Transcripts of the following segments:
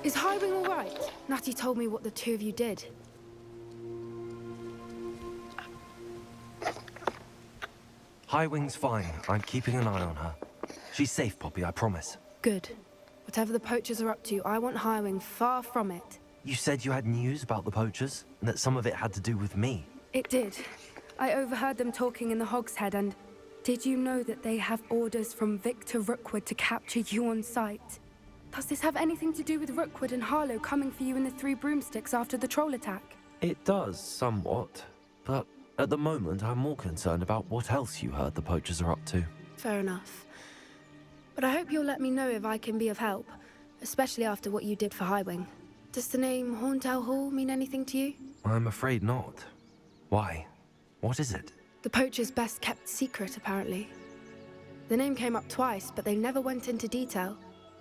Is Highwing all right? Natty told me what the two of you did. Highwing's fine. I'm keeping an eye on her. She's safe, Poppy, I promise. Good. Whatever the poachers are up to, I want Highwing far from it. You said you had news about the poachers, and that some of it had to do with me. It did. I overheard them talking in the Hogshead, and did you know that they have orders from Victor Rookwood to capture you on sight? Does this have anything to do with Rookwood and Harlow coming for you in the Three Broomsticks after the troll attack? It does, somewhat. But at the moment, I'm more concerned about what else you heard the poachers are up to. Fair enough. But I hope you'll let me know if I can be of help, especially after what you did for Highwing. Does the name Horntail Hall mean anything to you? I'm afraid not. Why? What is it? The poacher's best kept secret, apparently. The name came up twice, but they never went into detail.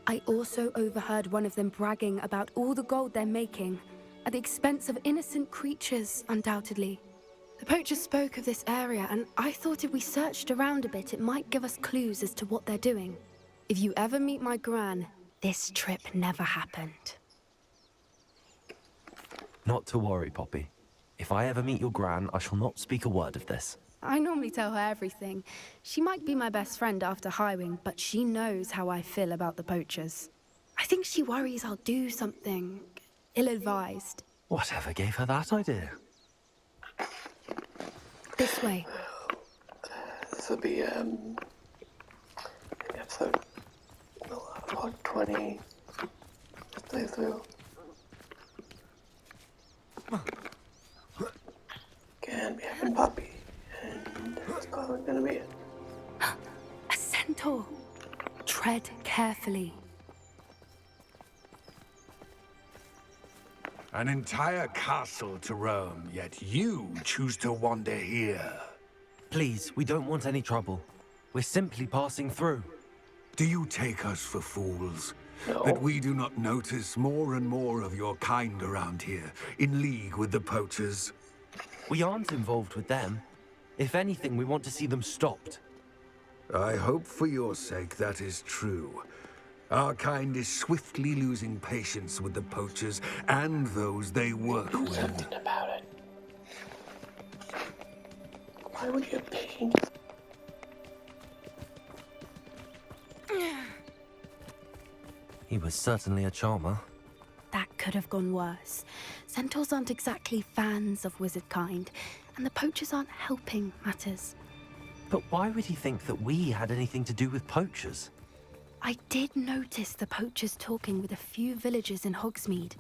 I also overheard one of them bragging about all the gold they're making, at the expense of innocent creatures, undoubtedly. The poachers spoke of this area, and I thought if we searched around a bit, it might give us clues as to what they're doing. If you ever meet my gran, this trip never happened. Not to worry, Poppy. If I ever meet your gran, I shall not speak a word of this. I normally tell her everything. She might be my best friend after Highwing, but she knows how I feel about the poachers. I think she worries I'll do something ill-advised. Whatever gave her that idea? This way. This will be episode 20. Let's play through. Again, we have a puppy, and that's probably gonna be it. A centaur. Tread carefully. An entire castle to roam, yet you choose to wander here. Please, we don't want any trouble. We're simply passing through. Do you take us for fools? No. That we do not notice more and more of your kind around here, in league with the poachers? We aren't involved with them. If anything, we want to see them stopped. I hope for your sake that is true. Our kind is swiftly losing patience with the poachers and those they work Do with. something about it. Why would you have patience? He was certainly a charmer. That could have gone worse. Centaurs aren't exactly fans of wizard kind, and the poachers aren't helping matters. But why would he think that we had anything to do with poachers? I did notice the poachers talking with a few villagers in Hogsmeade.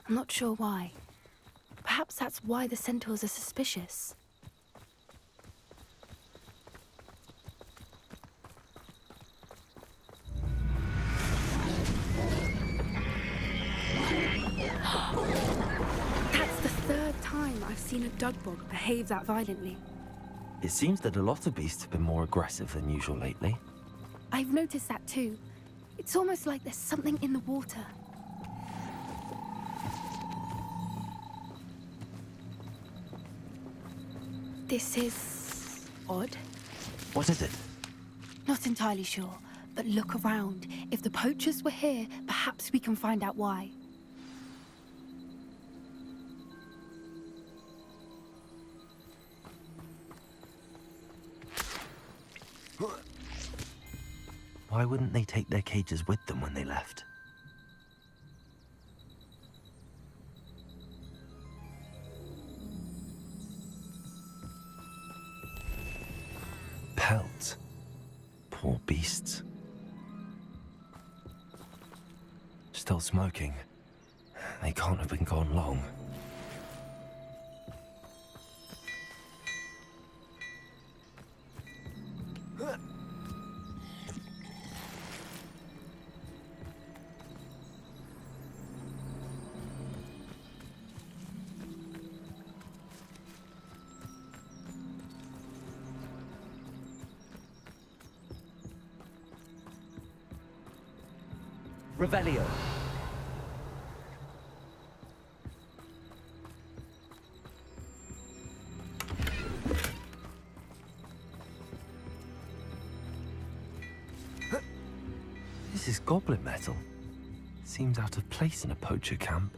I'm not sure why. Perhaps that's why the centaurs are suspicious. That's the third time I've seen a dugbog behave that violently. It seems that a lot of beasts have been more aggressive than usual lately. I've noticed that too. It's almost like there's something in the water. This is odd. What is it? Not entirely sure, but look around. If the poachers were here, perhaps we can find out why. Why wouldn't they take their cages with them when they left? Pelts. Poor beasts. Still smoking. They can't have been gone long. Revelio. This is goblin metal. Seems out of place in a poacher camp.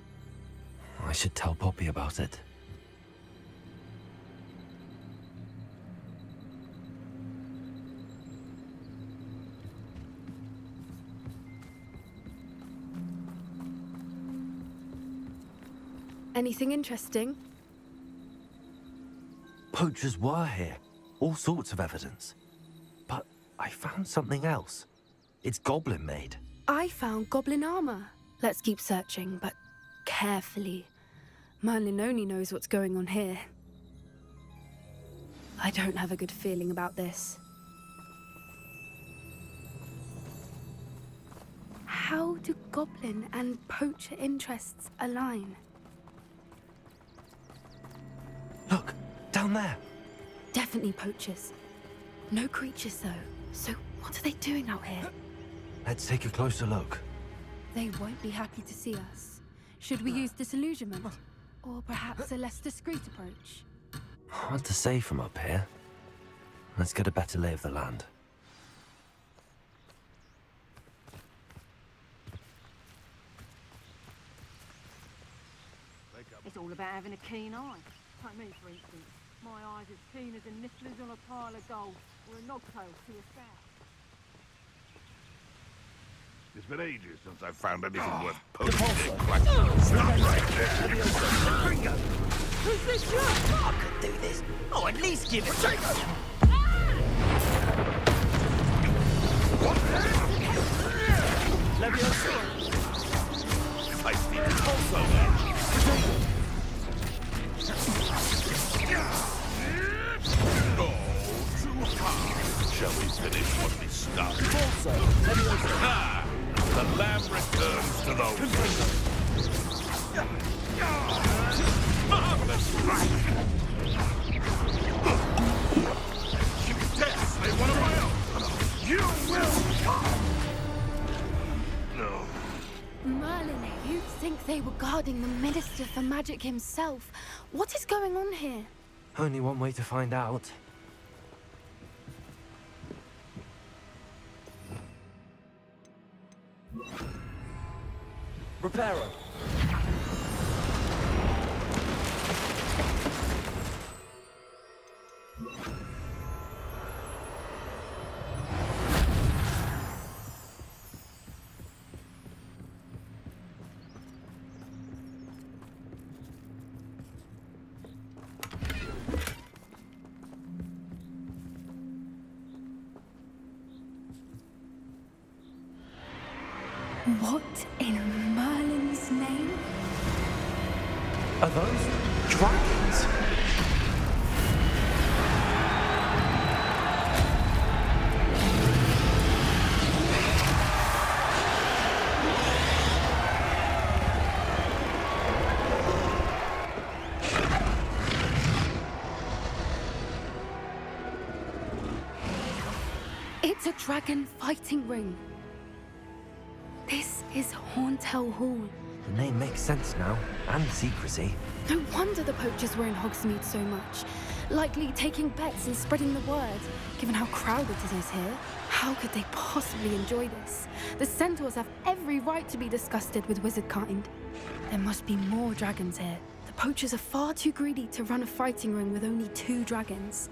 I should tell Poppy about it. Anything interesting? Poachers were here. All sorts of evidence. But I found something else. It's goblin made. I found goblin armor. Let's keep searching, but carefully. Merlin only knows what's going on here. I don't have a good feeling about this. How do goblin and poacher interests align? Look, down there. Definitely poachers. No creatures, though. So what are they doing out here? Let's take a closer look. They won't be happy to see us. Should we use disillusionment? Or perhaps a less discreet approach? Hard to say from up here. Let's get a better lay of the land. It's all about having a keen eye. Like me, for instance. My eye's as keen as a niffler's on a pile of gold, or a knobtail to a sow. It's been ages since I've found anything worth posting. Stop right there! Who's this jerk? I could do this. Oh, at least give it. Feisty also. Oh, too hard. Shall we finish what we started? Ha! The lamb returns to the marvelous strike! Yes, they one of my own! You will come! No. Merlin, you'd think they were guarding the Minister for Magic himself. What is going on here? Only one way to find out. Reparo. What in Merlin's name? Are those dragons? It's a dragon fighting ring. This is Hauntel Hall. The name makes sense now, and the secrecy. No wonder the poachers were in Hogsmeade so much. Likely taking bets and spreading the word, given how crowded it is here. How could they possibly enjoy this? The centaurs have every right to be disgusted with wizard kind. There must be more dragons here. The poachers are far too greedy to run a fighting ring with only 2 dragons.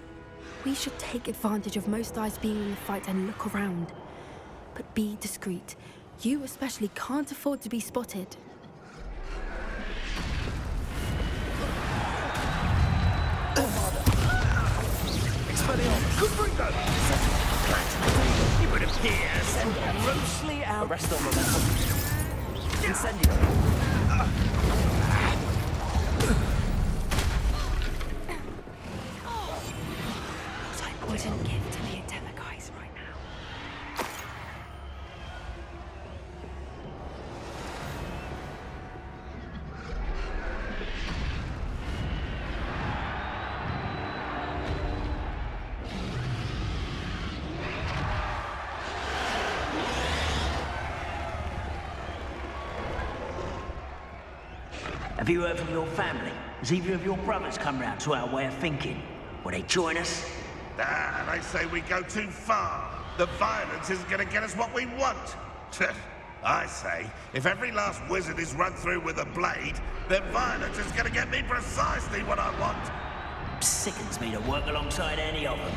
We should take advantage of most eyes being in the fight and look around. But be discreet. You especially can't afford to be spotted. It would appear grossly out. Arrest on momentum. Incendio. What I wouldn't give to be a Demiguise right now. Have you heard from your family? Has either of your brothers come round to our way of thinking? Will they join us? Ah, they say we go too far. The violence isn't going to get us what we want. I say, if every last wizard is run through with a blade, then violence is gonna get me precisely what I want. Sickens me to work alongside any of them.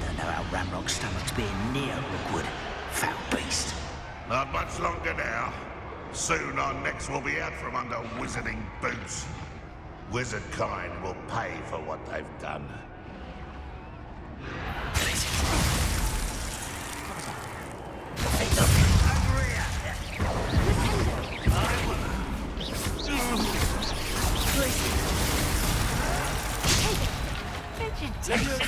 Don't know how Ramrock's stomach's being near Rookwood. Foul beast. Not much longer now. Soon our necks will be out from under wizarding boots. Wizard kind will pay for what they've done. You devil!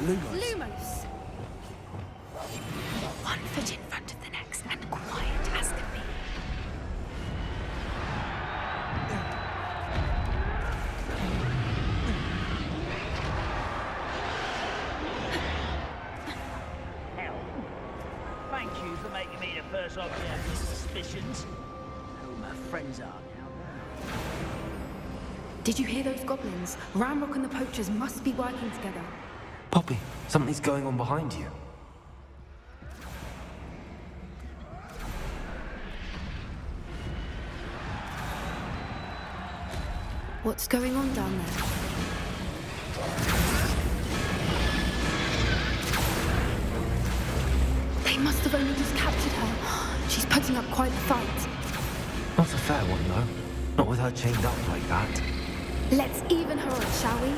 Lumos! One foot in front of the next and quiet as can be. Hell. Thank you for making me the first object of his suspicions. Who my friends are now. Did you hear those goblins? Ramrock and the poachers must be working together. Poppy, something's going on behind you. What's going on down there? They must have only just captured her. She's putting up quite the fight. Not a fair one, though. Not with her chained up like that. Let's even her up, shall we?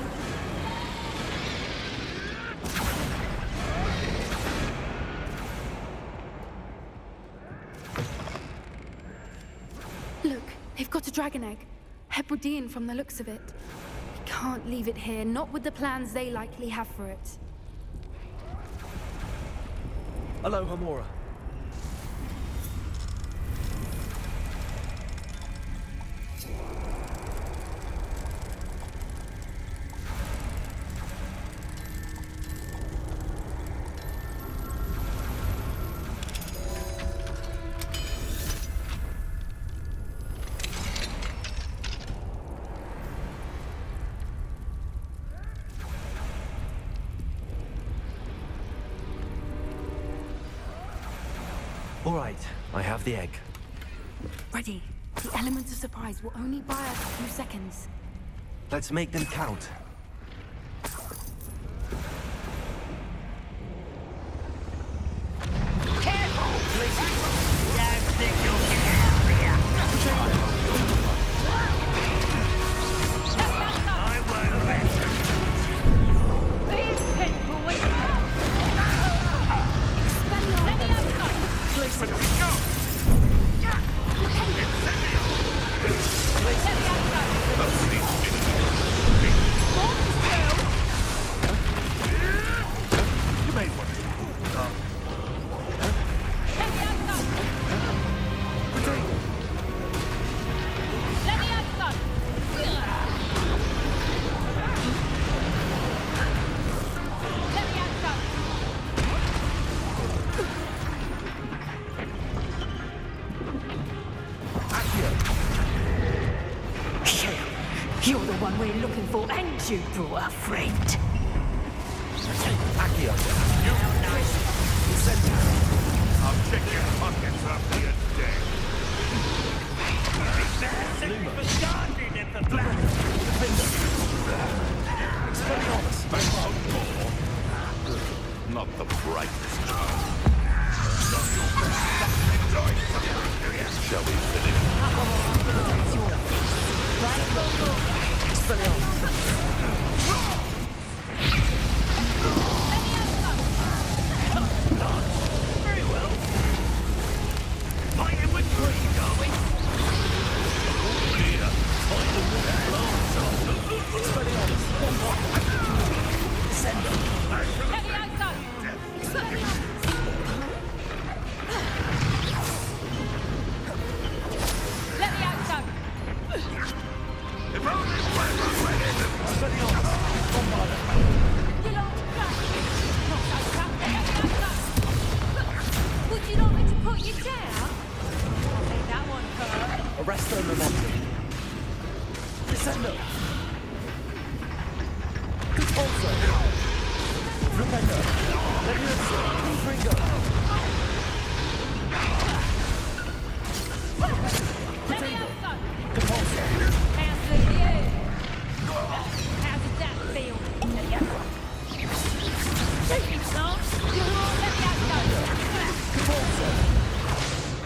Look, they've got a dragon egg. Hebridean from the looks of it. We can't leave it here, not with the plans they likely have for it. Hello, Hamora. All right, I have the egg. Ready. The element of surprise will only buy us a few seconds. Let's make them count. You're the one we're looking for, and you brought a friend. Accio. I'll check your pockets after you're dead. Not the brightest child. Shall we finish? If only we were ready.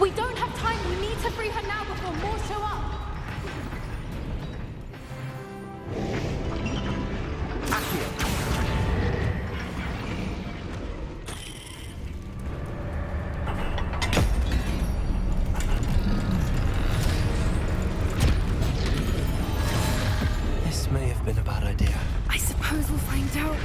We don't have time. We need to free her now before more show up. This may have been a bad idea. I suppose we'll find out.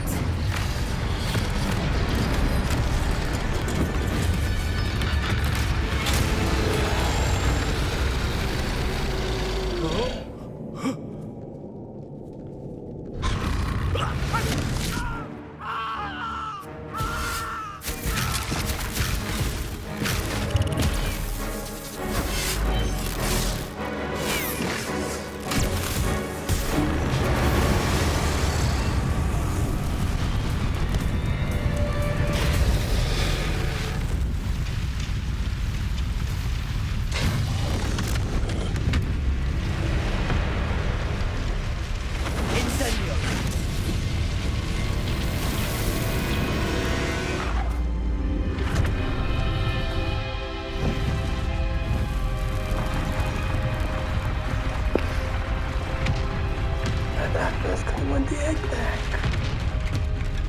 That's gonna want the egg back.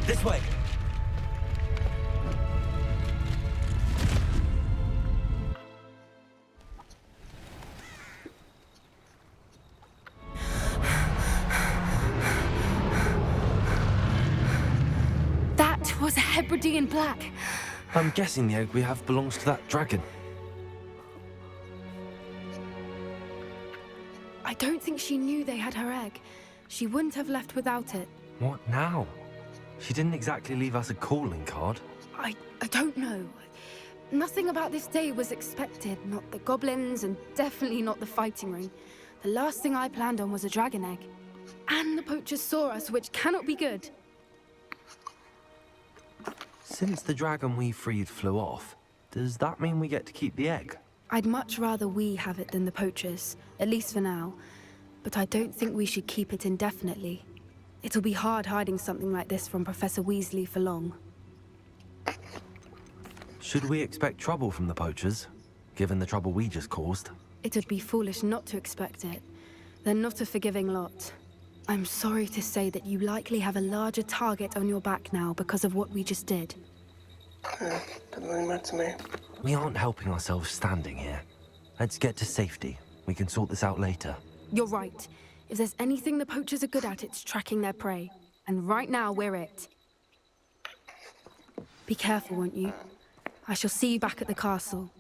This way. That was a Hebridean black. I'm guessing the egg we have belongs to that dragon. I don't think she knew they had her egg. She wouldn't have left without it. What now? She didn't exactly leave us a calling card. I don't know. Nothing about this day was expected. Not the goblins, and definitely not the fighting ring. The last thing I planned on was a dragon egg. And the poachers saw us, which cannot be good. Since the dragon we freed flew off, does that mean we get to keep the egg? I'd much rather we have it than the poachers, at least for now. But I don't think we should keep it indefinitely. It'll be hard hiding something like this from Professor Weasley for long. Should we expect trouble from the poachers, given the trouble we just caused? It'd be foolish not to expect it. They're not a forgiving lot. I'm sorry to say that you likely have a larger target on your back now because of what we just did. Doesn't really matter to me. We aren't helping ourselves standing here. Let's get to safety. We can sort this out later. You're right. If there's anything the poachers are good at, it's tracking their prey. And right now, we're it. Be careful, won't you? I shall see you back at the castle.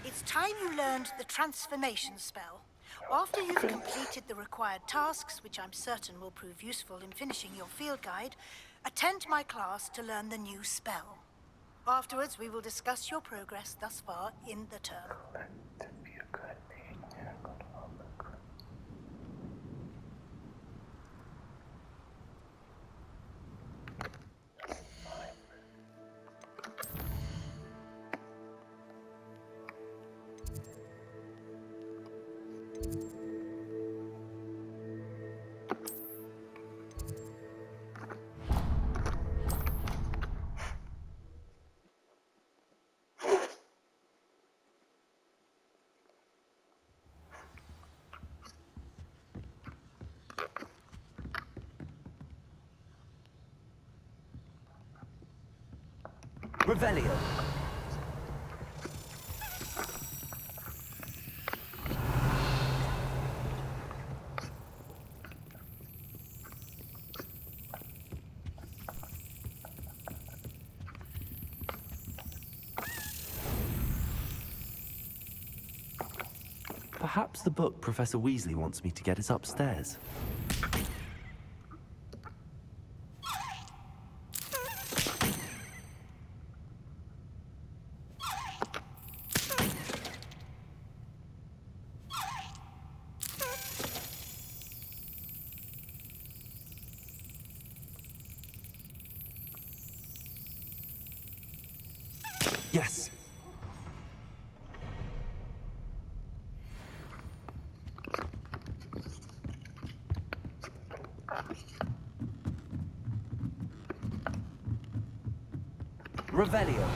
It's time you learned the transformation spell. After you've completed the required tasks, which I'm certain will prove useful in finishing your field guide, attend my class to learn the new spell. Afterwards, we will discuss your progress thus far in the term. Revelio. Perhaps the book Professor Weasley wants me to get is upstairs. Yes. Revelio.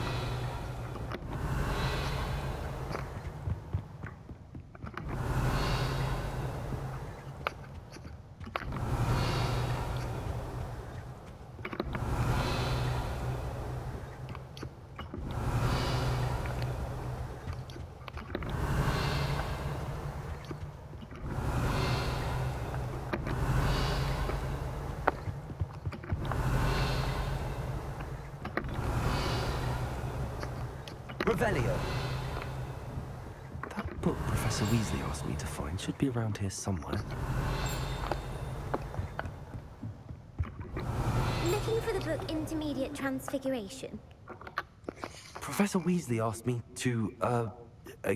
Revelio. That book Professor Weasley asked me to find should be around here somewhere. Looking for the book Intermediate Transfiguration? Professor Weasley asked me to,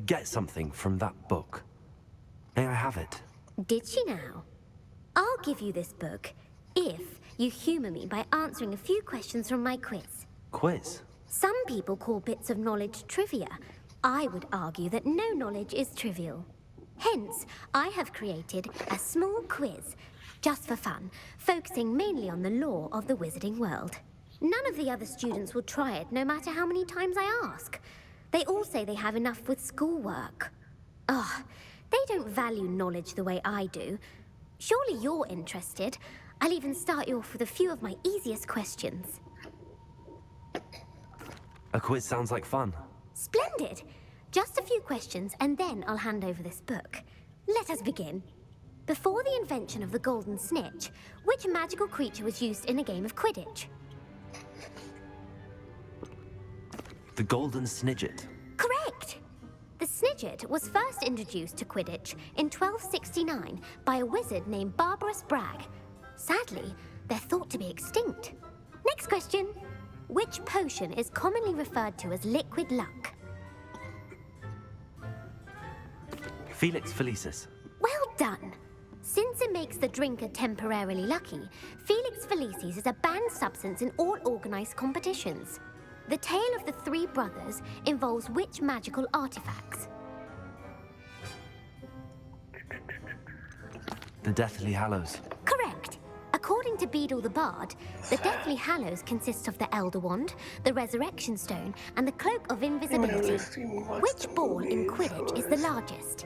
get something from that book. May I have it? Did she now? I'll give you this book if you humor me by answering a few questions from my quiz. Quiz? Some people call bits of knowledge trivia. I would argue that no knowledge is trivial. Hence, I have created a small quiz, just for fun, focusing mainly on the lore of the wizarding world. None of the other students will try it, no matter how many times I ask. They all say they have enough with schoolwork. Ugh, they don't value knowledge the way I do. Surely you're interested. I'll even start you off with a few of my easiest questions. A quiz sounds like fun. Splendid! Just a few questions, and then I'll hand over this book. Let us begin. Before the invention of the golden snitch, which magical creature was used in a game of Quidditch? The Golden Snidget. Correct! The Snidget was first introduced to Quidditch in 1269 by a wizard named Barbarous Bragg. Sadly, they're thought to be extinct. Next question. Which potion is commonly referred to as liquid luck? Felix Felicis. Well done! Since it makes the drinker temporarily lucky, Felix Felicis is a banned substance in all organized competitions. The tale of the three brothers involves which magical artifacts? The Deathly Hallows. Correct. According to Beedle the Bard, the Deathly Hallows consists of the Elder Wand, the Resurrection Stone, and the Cloak of Invisibility. Which ball in Quidditch is the largest?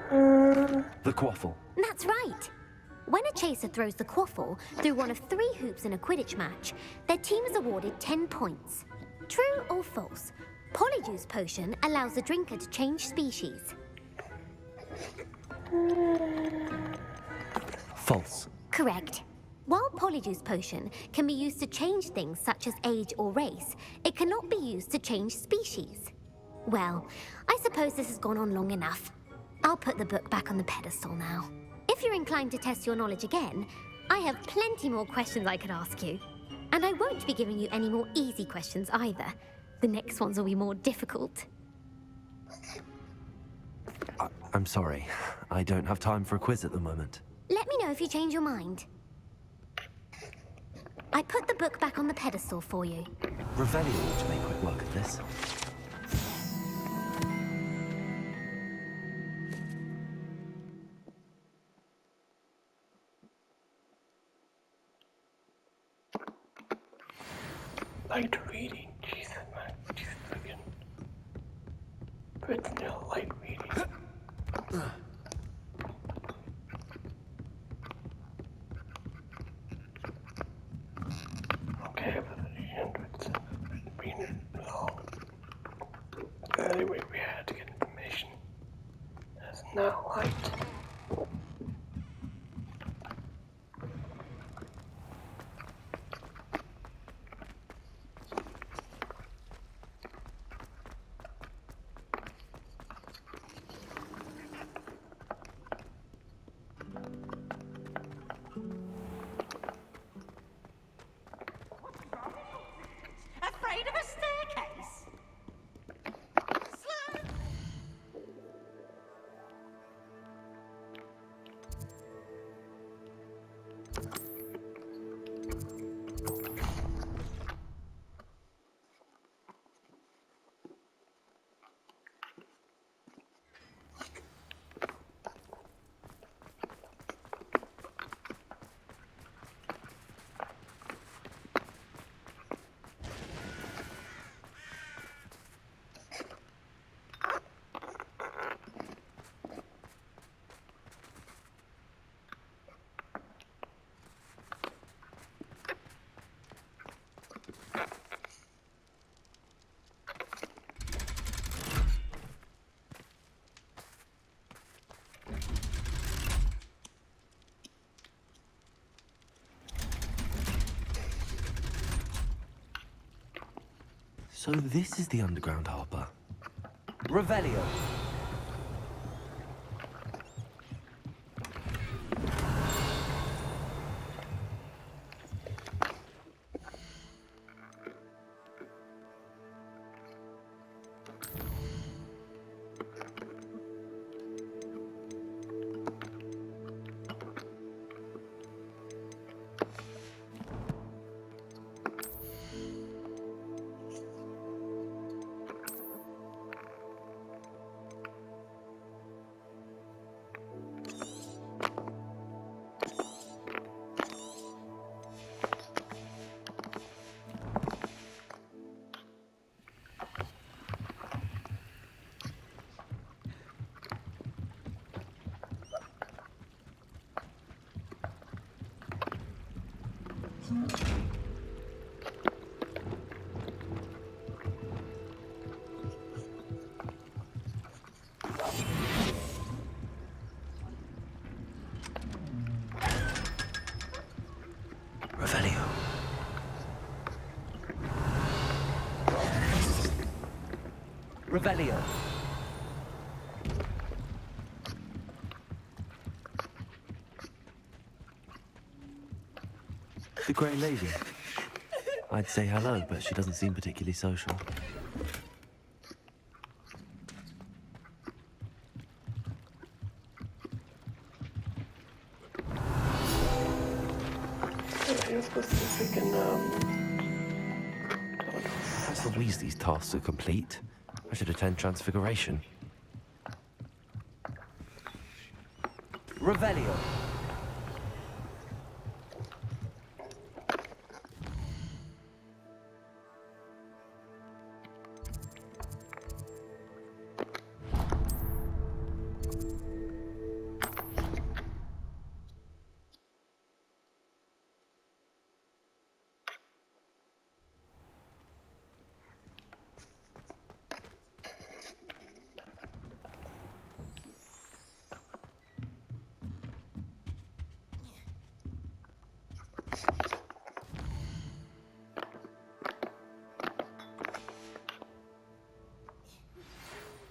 The Quaffle. That's right. When a chaser throws the quaffle through one of 3 hoops in a Quidditch match, their team is awarded 10 points. True or false? Polyjuice Potion allows the drinker to change species. False. Correct. While Polyjuice Potion can be used to change things such as age or race, it cannot be used to change species. Well, I suppose this has gone on long enough. I'll put the book back on the pedestal now. If you're inclined to test your knowledge again, I have plenty more questions I could ask you. And I won't be giving you any more easy questions either. The next ones will be more difficult. I'm sorry. I don't have time for a quiz at the moment. Let me know if you change your mind. I put the book back on the pedestal for you. Revelio ought to make quick work of this. Light reading, Jesus, man. Jesus, again. But no light reading. Now white. Afraid of a staircase? Slow. So this is the underground harbour. Revelio. Revelio. Revelio. The Grey Lady. I'd say hello, but she doesn't seem particularly social. You're supposed to freaking, That's the Weasley's tasks are complete. I should attend Transfiguration. Revelio.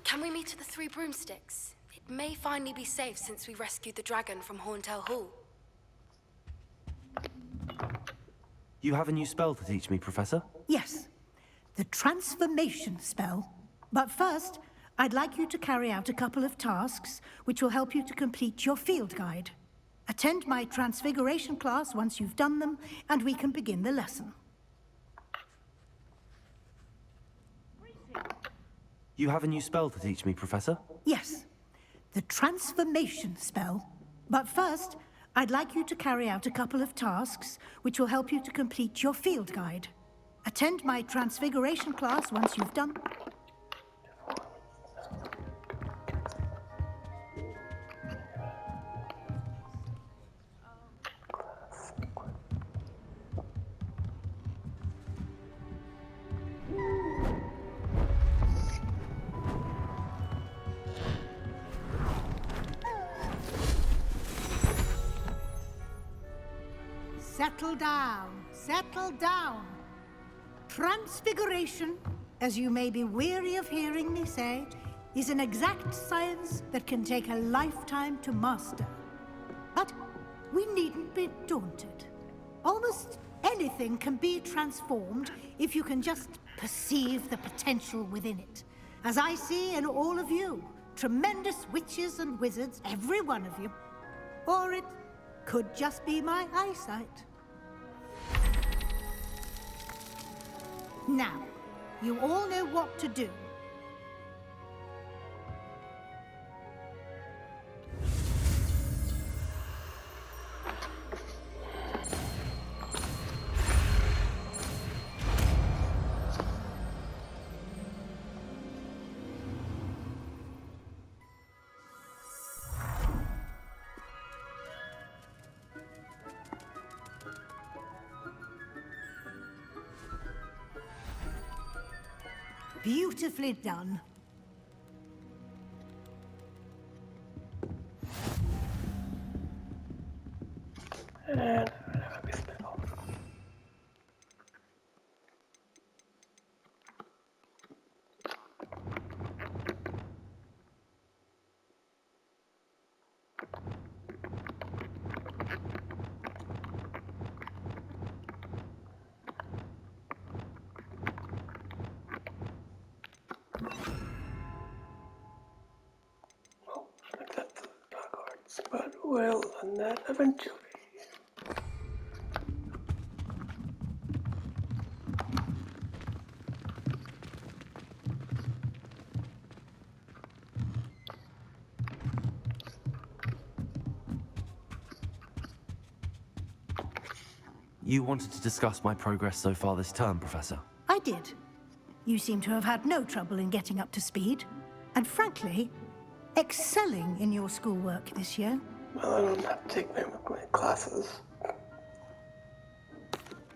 Can we meet at the Three Broomsticks? It may finally be safe since we rescued the dragon from Horntail Hall. You have a new spell to teach me, Professor? Yes, the transformation spell. But first, I'd like you to carry out a couple of tasks which will help you to complete your field guide. Attend my transfiguration class once you've done them, and we can begin the lesson. You have a new spell to teach me, Professor? Yes, the transformation spell. But first, I'd like you to carry out a couple of tasks which will help you to complete your field guide. Attend my transfiguration class once you've done. settle down. Settle down. Transfiguration, as you may be weary of hearing me say, is an exact science that can take a lifetime to master. But we needn't be daunted. Almost anything can be transformed if you can just perceive the potential within it. As I see in all of you, tremendous witches and wizards, every one of you. Or it could just be my eyesight. Now, you all know what to do. Beautifully done. And have a spell. Well, like that's Hogwarts, but we'll learn that eventually. You wanted to discuss my progress so far this term, Professor? I did. You seem to have had no trouble in getting up to speed. And frankly, excelling in your schoolwork this year. Well, I don't have to take my classes.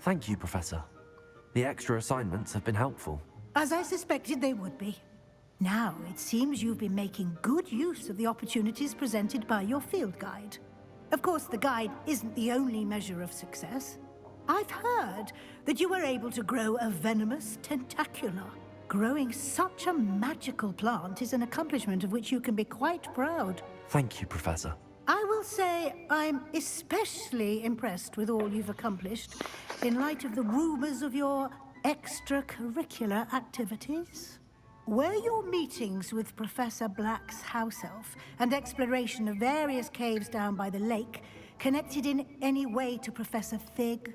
Thank you, Professor. The extra assignments have been helpful. As I suspected they would be. Now, it seems you've been making good use of the opportunities presented by your field guide. Of course, the guide isn't the only measure of success. I've heard that you were able to grow a venomous tentacula. Growing such a magical plant is an accomplishment of which you can be quite proud. Thank you, Professor. I will say I'm especially impressed with all you've accomplished in light of the rumors of your extracurricular activities. Were your meetings with Professor Black's house elf and exploration of various caves down by the lake connected in any way to Professor Fig?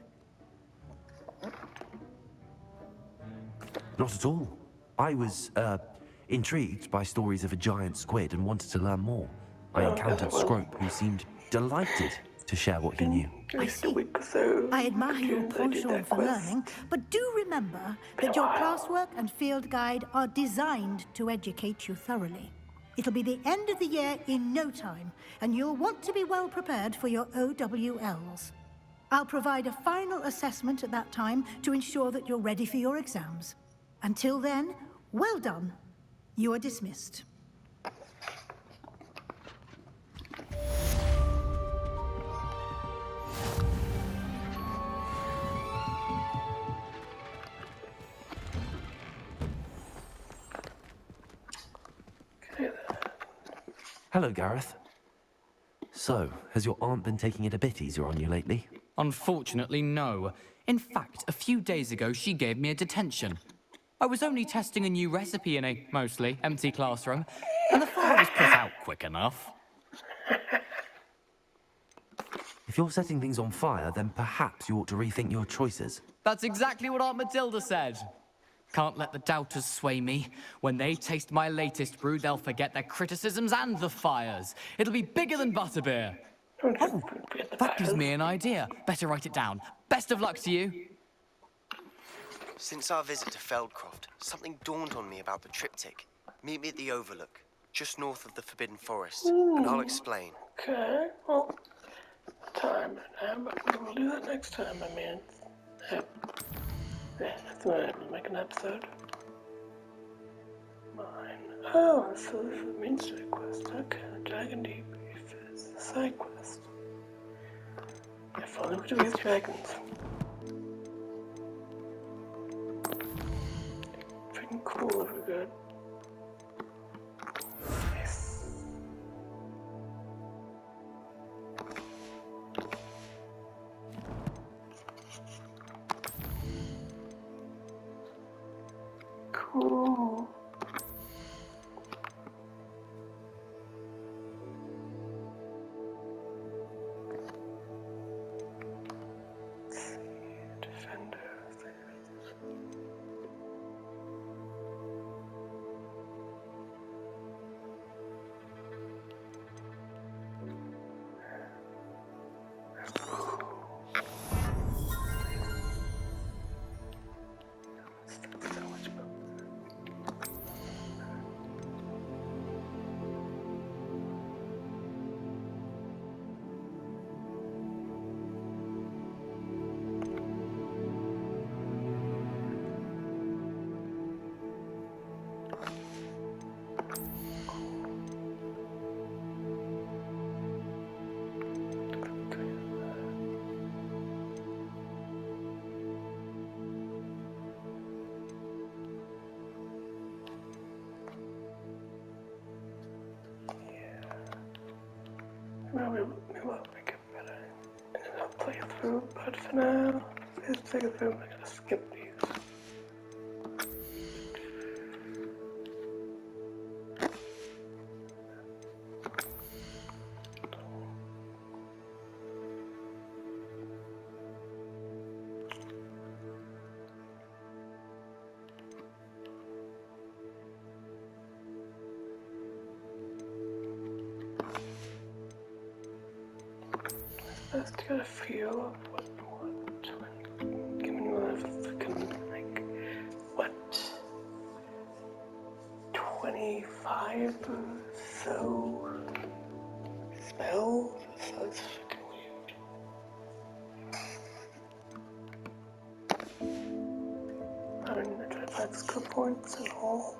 Not at all. I was, intrigued by stories of a giant squid and wanted to learn more. I encountered Scrope, who seemed delighted to share what he knew. I see. I admire your penchant for learning, but do remember that your classwork and field guide are designed to educate you thoroughly. It'll be the end of the year in no time, and you'll want to be well prepared for your OWLs. I'll provide a final assessment at that time to ensure that you're ready for your exams. Until then, well done. You are dismissed. Hello, Gareth. So, has your aunt been taking it a bit easier on you lately? Unfortunately, no. In fact, a few days ago, she gave me a detention. I was only testing a new recipe in a mostly empty classroom, and the fire was put out quick enough. If you're setting things on fire, then perhaps you ought to rethink your choices. That's exactly what Aunt Matilda said. Can't let the doubters sway me. When they taste my latest brew, they'll forget their criticisms and the fires. It'll be bigger than butterbeer. Oh, that gives me an idea. Better write it down. Best of luck to you. Since our visit to Feldcroft, something dawned on me about the triptych. Meet me at the Overlook, just north of the Forbidden Forest, and I'll explain. Okay, well, time right now, but we'll do that next time. I mean, yeah, that's what I will make an episode. Mine. Oh, so this is the main side quest. Okay, the Dragon Debrief is the side quest. If only we could raise dragons. Freaking cool if we could. Yes. Cool. Defender. So much about maybe we'll make it better. And then I'll play through, but for now, let's take it through. I'm gonna skip these. Let's get a feel of what given we'll have freaking, like, what, 25 or so spells? That's freaking weird. I mean, I tried 5 skill points and all.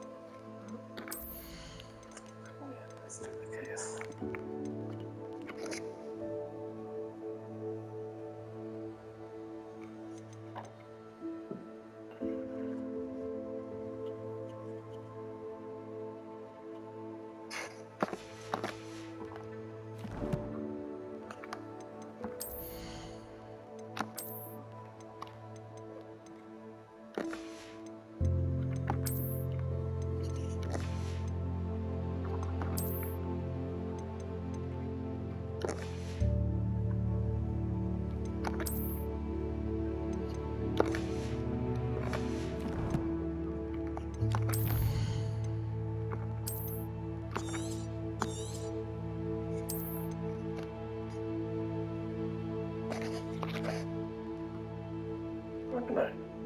Yeah, let's do the case. What am I?